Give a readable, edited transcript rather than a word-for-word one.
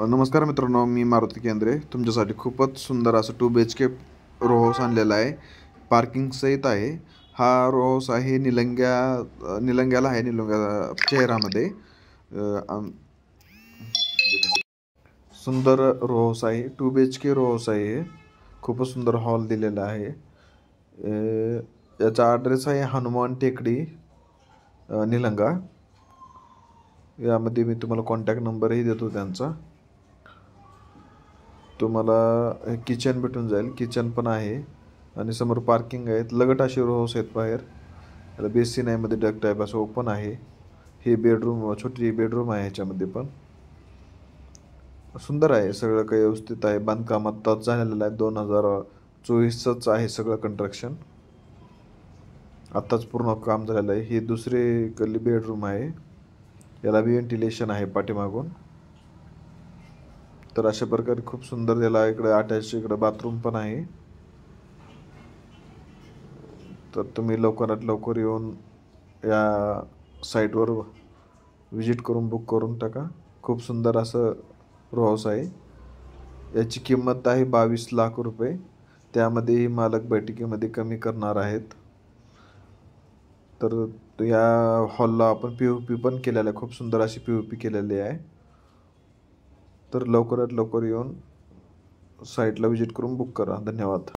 नमस्कार मित्रांनो, मी मारुती केंद्रे तुमच्यासाठी खूपच सुंदर असं 2 BHK रो हाऊस आणलेला आहे. पार्किंग सहित आहे. हा रो हाऊस आहे निलंग्याला आहे, निलंग्या शहरामध्ये. सुंदर रो हाऊस आहे. 2 BHK रो हाऊस आहे हे. खूपच सुंदर हॉल दिलेला आहे. याचा ॲड्रेस आहे हनुमान टेकडी, निलंगा. यामध्ये मी तुम्हाला कॉन्टॅक्ट नंबरही देतो त्यांचा. तुम्हाला किचन भेटून जाईल, किचन पण आहे आणि समोर पार्किंग आहे. लगट अशी रो हाऊस आहेत बाहेर. याला बेसिन आहे, मध्ये डक टाईप असं ओपन आहे. हे बेडरूम, छोटी बेडरूम आहे. ह्याच्यामध्ये पण सुंदर आहे, सगळं काही व्यवस्थित आहे. बांधकाम आत्ताच झालेलं आहे, 2024चंच आहे सगळं कंस्ट्रक्शन. आत्ताच पूर्ण काम झालेलं आहे. ही दुसरी गल्ली बेडरूम आहे. याला व्हेंटिलेशन आहे पाठीमागून. तर अशा प्रकारे खूप सुंदर त्याला इकडे अटॅच इकडे बाथरूम पण आहे. तर तुम्ही लवकरात लवकर येऊन या साईटवर विजिट करून बुक करून टाका. खूप सुंदर असं रो हाऊस आहे. याची किंमत आहे 22 लाख रुपये. त्यामध्येही मालक बैठकीमध्ये कमी करणार आहेत. तर या हॉलला आपण POP पण केलेलं आहे. खूप सुंदर अशी POP केलेली आहे. तर लवकरात लवकर येऊन साईटला विजिट करून बुक करा. धन्यवाद.